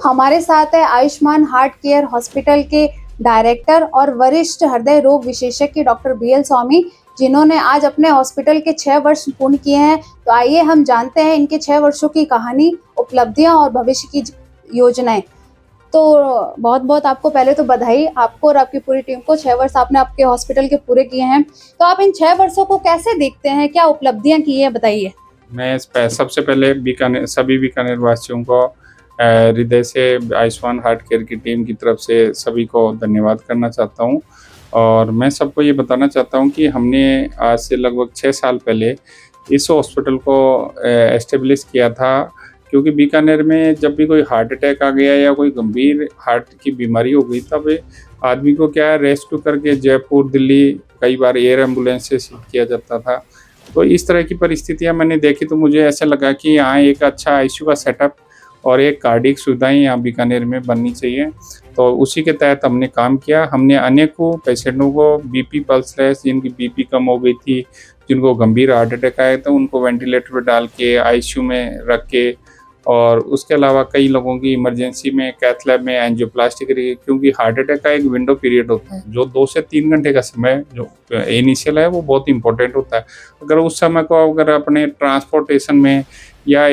हमारे साथ है आयुष्मान हार्ट केयर हॉस्पिटल के डायरेक्टर और वरिष्ठ हृदय रोग विशेषज्ञ डॉक्टर BL स्वामी, जिन्होंने आज अपने हॉस्पिटल के 6 वर्ष पूर्ण किए हैं। तो आइए हम जानते हैं इनके 6 वर्षों की कहानी, उपलब्धियां और भविष्य की योजनाएं। तो बहुत बहुत आपको पहले तो बधाई, आपको और आपकी पूरी टीम को। 6 वर्ष आपने आपके हॉस्पिटल के पूरे किए हैं, तो आप इन 6 वर्षों को कैसे देखते हैं, क्या उपलब्धियां की है, बताइए। मैं सबसे पहले सभी बीकानेर वासियों को हृदय से आयुष्मान हार्ट केयर की टीम की तरफ से सभी को धन्यवाद करना चाहता हूँ। और मैं सबको ये बताना चाहता हूँ कि हमने आज से लगभग 6 साल पहले इस हॉस्पिटल को एस्टेब्लिश किया था, क्योंकि बीकानेर में जब भी कोई हार्ट अटैक आ गया या कोई गंभीर हार्ट की बीमारी हो गई, तब आदमी को क्या है, रेस्क्यू करके जयपुर, दिल्ली, कई बार एयर एम्बुलेंस से शिफ्ट किया जाता था। तो इस तरह की परिस्थितियां मैंने देखी, तो मुझे ऐसा लगा कि यहाँ एक अच्छा आईसीयू का सेटअप और एक कार्डियक सुविधाएं यहाँ बीकानेर में बननी चाहिए। तो उसी के तहत हमने काम किया। हमने अनेकों पेशेंटों को बीपी पल्स रेस, जिनकी बीपी कम हो गई थी, जिनको गंभीर हार्ट अटैक आया था, उनको वेंटिलेटर पर डाल के आईसीयू में रख के, और उसके अलावा कई लोगों की इमरजेंसी में कैथ लैब में एंजियोप्लास्टी करी, क्योंकि हार्ट अटैक का एक विंडो पीरियड होता है, जो 2 से 3 घंटे का समय जो इनिशियल है वो बहुत इंपॉर्टेंट होता है। अगर उस समय को अगर अपने ट्रांसपोर्टेशन में या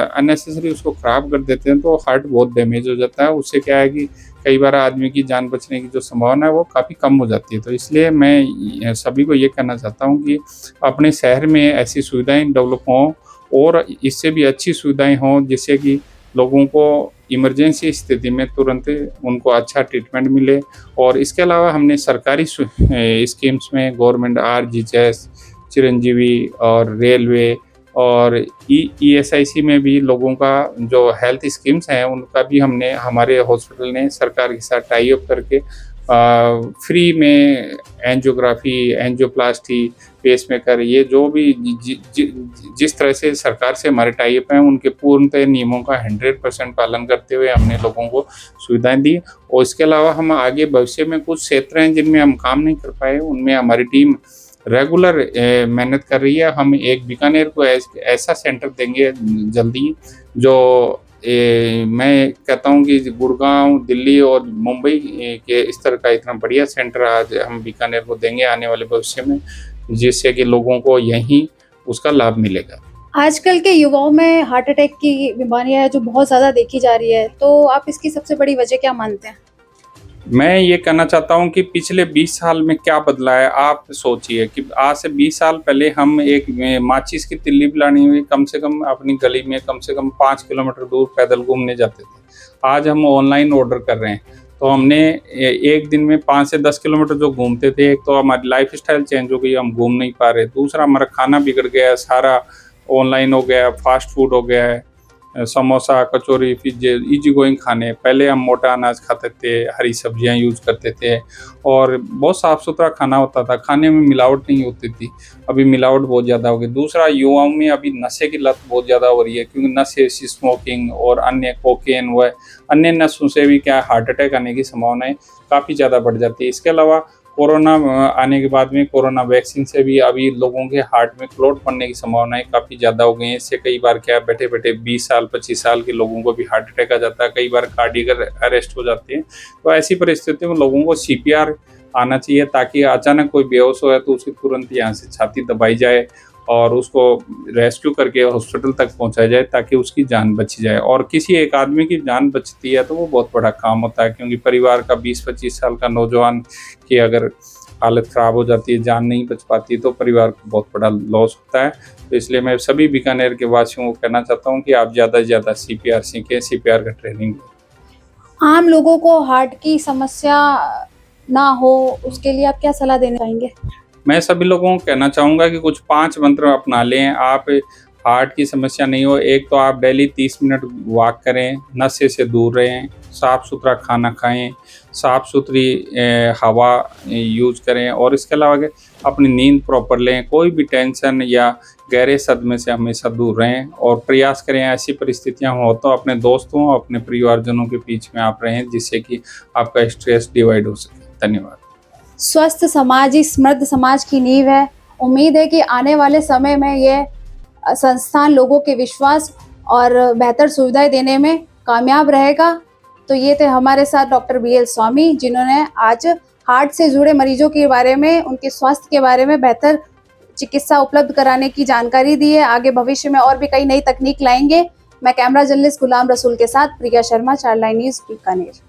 अननेसेसरी उसको ख़राब कर देते हैं, तो हार्ट बहुत डैमेज हो जाता है। उससे क्या है कि कई बार आदमी की जान बचने की जो संभावना है वो काफ़ी कम हो जाती है। तो इसलिए मैं सभी को ये कहना चाहता हूँ कि अपने शहर में ऐसी सुविधाएं डेवलप हों और इससे भी अच्छी सुविधाएं हों, जिससे कि लोगों को इमरजेंसी स्थिति में तुरंत उनको अच्छा ट्रीटमेंट मिले। और इसके अलावा हमने सरकारी स्कीम्स में गवर्नमेंट RGHS, चिरंजीवी और रेलवे और ESIC में भी लोगों का जो हेल्थ स्कीम्स हैं, उनका भी हमने हमारे हॉस्पिटल ने सरकार के साथ टाई अप करके फ्री में एंजियोग्राफी, एंजियोप्लास्टी, पेसमेकर, ये जो भी जिस तरह से सरकार से हमारे टाई अप हैं, उनके पूर्णतः नियमों का 100% पालन करते हुए हमने लोगों को सुविधाएं दी। और इसके अलावा हम आगे भविष्य में कुछ क्षेत्र हैं जिनमें हम काम नहीं कर पाए, उनमें हमारी टीम रेगुलर मेहनत कर रही है। हम एक बीकानेर को ऐसा सेंटर देंगे जल्दी, जो मैं कहता हूँ कि गुड़गांव, दिल्ली और मुंबई के स्तर का इतना बढ़िया सेंटर आज हम बीकानेर को देंगे आने वाले भविष्य में, जिससे कि लोगों को यहीं उसका लाभ मिलेगा। आजकल के युवाओं में हार्ट अटैक की बीमारियां है जो बहुत ज़्यादा देखी जा रही है, तो आप इसकी सबसे बड़ी वजह क्या मानते हैं? मैं ये कहना चाहता हूँ कि पिछले 20 साल में क्या बदला है। आप सोचिए कि आज से 20 साल पहले हम एक माचिस की तिल्ली पिलानी हुई कम से कम अपनी गली में कम से कम 5 किलोमीटर दूर पैदल घूमने जाते थे। आज हम ऑनलाइन ऑर्डर कर रहे हैं। तो हमने एक दिन में 5 से 10 किलोमीटर जो घूमते थे, एक तो हमारी लाइफ स्टाइल चेंज हो गई, हम घूम नहीं पा रहे। दूसरा, हमारा खाना बिगड़ गया, सारा ऑनलाइन हो गया, फास्ट फूड हो गया है, समोसा, कचौरी, पिज्जे, इजी गोइंग खाने। पहले हम मोटा अनाज खाते थे, हरी सब्जियां यूज़ करते थे और बहुत साफ़ सुथरा खाना होता था, खाने में मिलावट नहीं होती थी। अभी मिलावट बहुत ज़्यादा हो गई। दूसरा, युवाओं में अभी नशे की लत बहुत ज़्यादा हो रही है, क्योंकि नशे, स्मोकिंग और अन्य कोकेन व अन्य नशों से भी क्या हार्ट अटैक आने की संभावनाएं काफ़ी ज़्यादा बढ़ जाती है। इसके अलावा कोरोना आने के बाद में कोरोना वैक्सीन से भी अभी लोगों के हार्ट में क्लॉट बनने की संभावनाएं काफ़ी ज़्यादा हो गई हैं। इससे कई बार क्या बैठे बैठे 20 साल 25 साल के लोगों को भी हार्ट अटैक आ जाता है, कई बार कार्डियक अरेस्ट हो जाते हैं। तो ऐसी परिस्थिति में लोगों को CPR आना चाहिए, ताकि अचानक कोई बेहोश हो तो उसे तुरंत यहाँ से छाती दबाई जाए और उसको रेस्क्यू करके हॉस्पिटल तक पहुंचाया जाए, ताकि उसकी जान बची जाए। और किसी एक आदमी की जान बचती है तो वो बहुत बड़ा काम होता है, क्योंकि परिवार का 20-25 साल का नौजवान की अगर हालत ख़राब हो जाती है, जान नहीं बच पाती, तो परिवार को बहुत बड़ा लॉस होता है। तो इसलिए मैं सभी बीकानेर के वासियों को कहना चाहता हूँ कि आप ज़्यादा से ज़्यादा CPR सीखें, CPR का ट्रेनिंग लें। आम लोगों को हार्ट की समस्या ना हो, उसके लिए आप क्या सलाह देना चाहेंगे? मैं सभी लोगों को कहना चाहूँगा कि कुछ 5 मंत्र अपना लें। आप हार्ट की समस्या नहीं हो, एक तो आप डेली 30 मिनट वॉक करें, नशे से दूर रहें, साफ़ सुथरा खाना खाएं, साफ़ सुथरी हवा यूज़ करें, और इसके अलावा कि अपनी नींद प्रॉपर लें। कोई भी टेंशन या गहरे सदमे से हमेशा दूर रहें और प्रयास करें ऐसी परिस्थितियां हो तो अपने दोस्तों, अपने परिवारजनों के बीच में आप रहें, जिससे कि आपका स्ट्रेस डिवाइड हो सके। धन्यवाद। स्वस्थ समाज ही समृद्ध समाज की नींव है। उम्मीद है कि आने वाले समय में ये संस्थान लोगों के विश्वास और बेहतर सुविधाएं देने में कामयाब रहेगा। तो ये थे हमारे साथ डॉक्टर BL स्वामी, जिन्होंने आज हार्ट से जुड़े मरीजों के बारे में, उनके स्वास्थ्य के बारे में बेहतर चिकित्सा उपलब्ध कराने की जानकारी दी है। आगे भविष्य में और भी कई नई तकनीक लाएंगे। मैं कैमरा जर्नलिस्ट गुलाम रसूल के साथ Priya Sharma, child line news Bikaner.